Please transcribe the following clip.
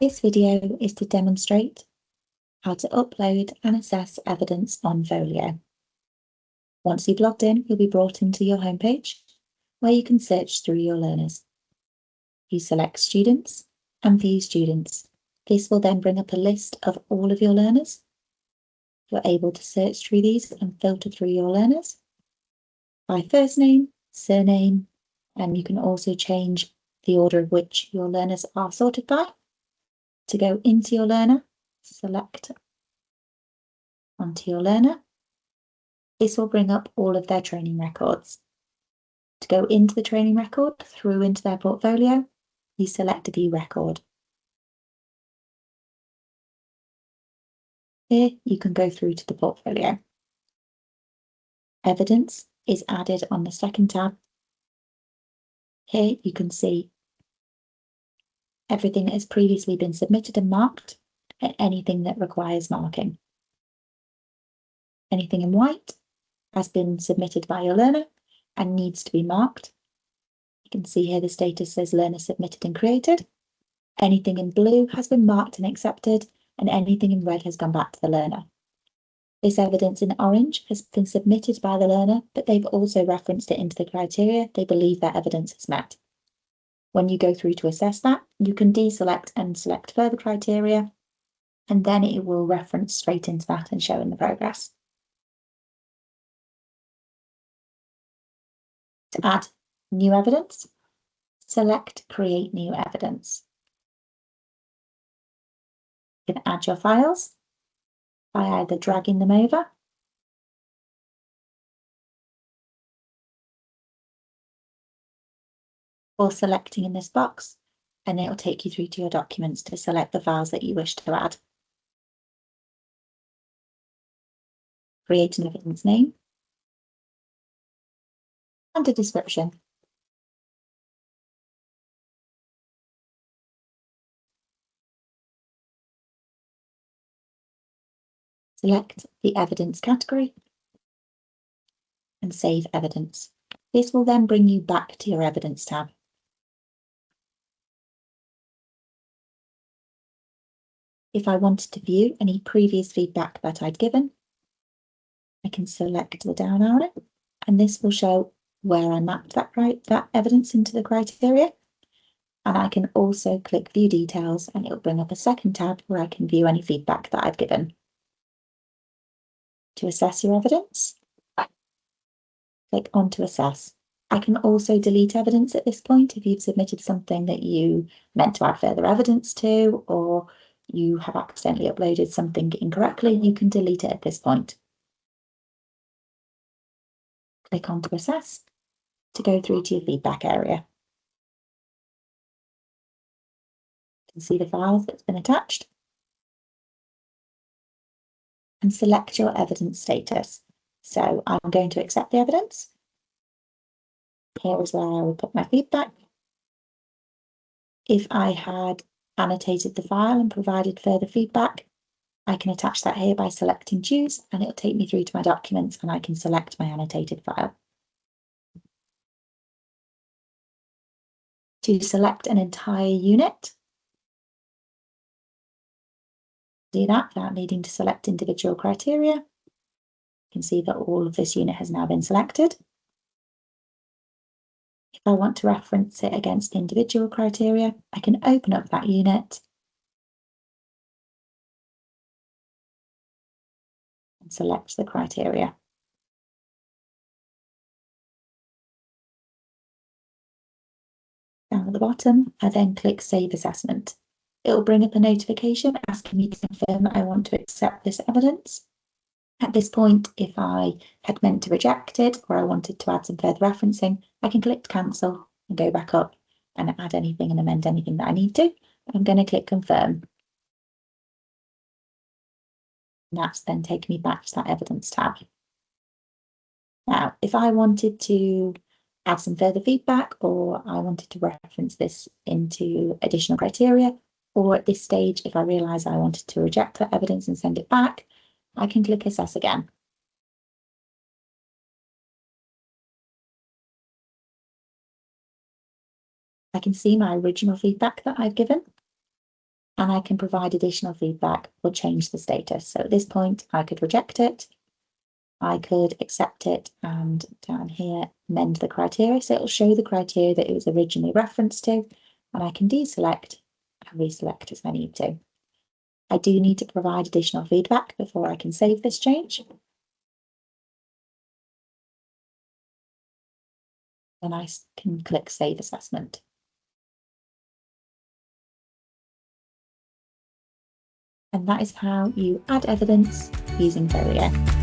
This video is to demonstrate how to upload and assess evidence on FOLIO. Once you've logged in, you'll be brought into your homepage where you can search through your learners. You select Students and View Students. This will then bring up a list of all of your learners. You're able to search through these and filter through your learners by first name, surname, and you can also change the order of which your learners are sorted by. To go into your learner, select onto your learner. This will bring up all of their training records. To go into the training record through into their portfolio, you select View Record. Here you can go through to the portfolio. Evidence is added on the second tab. Here you can see everything that has previously been submitted and marked, and anything that requires marking. Anything in white has been submitted by your learner and needs to be marked. You can see here the status says learner submitted and created. Anything in blue has been marked and accepted, and anything in red has gone back to the learner. This evidence in orange has been submitted by the learner, but they've also referenced it into the criteria they believe that evidence is met. When you go through to assess that, you can deselect and select further criteria, and then it will reference straight into that and show in the progress. To add new evidence, select Create New Evidence. You can add your files by either dragging them over or selecting in this box, and it will take you through to your documents to select the files that you wish to add. Create an evidence name and a description. Select the evidence category and save evidence. This will then bring you back to your evidence tab. If I wanted to view any previous feedback that I'd given, I can select the down arrow, and this will show where I mapped that evidence into the criteria. And I can also click View Details, and it'll bring up a second tab where I can view any feedback that I've given. To assess your evidence, click on to assess. I can also delete evidence at this point if you've submitted something that you meant to add further evidence to, or you have accidentally uploaded something incorrectly, you can delete it at this point. Click on to assess to go through to your feedback area. You can see the files that's been attached and select your evidence status. So I'm going to accept the evidence. Here is where I will put my feedback. If I had annotated the file and provided further feedback, I can attach that here by selecting Choose, and it'll take me through to my documents, and I can select my annotated file. To select an entire unit, do that without needing to select individual criteria. You can see that all of this unit has now been selected. If I want to reference it against individual criteria, I can open up that unit and select the criteria. Down at the bottom, I then click Save Assessment. It will bring up a notification asking me to confirm that I want to accept this evidence. At this point, if I had meant to reject it or I wanted to add some further referencing, I can click Cancel and go back up and add anything and amend anything that I need to. I'm going to click Confirm. And that's then taken me back to that Evidence tab. Now, if I wanted to add some further feedback, or I wanted to reference this into additional criteria, or at this stage, if I realise I wanted to reject that evidence and send it back, I can click Assess again. I can see my original feedback that I've given, and I can provide additional feedback or change the status. So at this point, I could reject it, I could accept it, and down here, amend the criteria. So it'll show the criteria that it was originally referenced to, and I can deselect and reselect as I need to. I do need to provide additional feedback before I can save this change. Then I can click Save Assessment. And that is how you add evidence using FOLIO.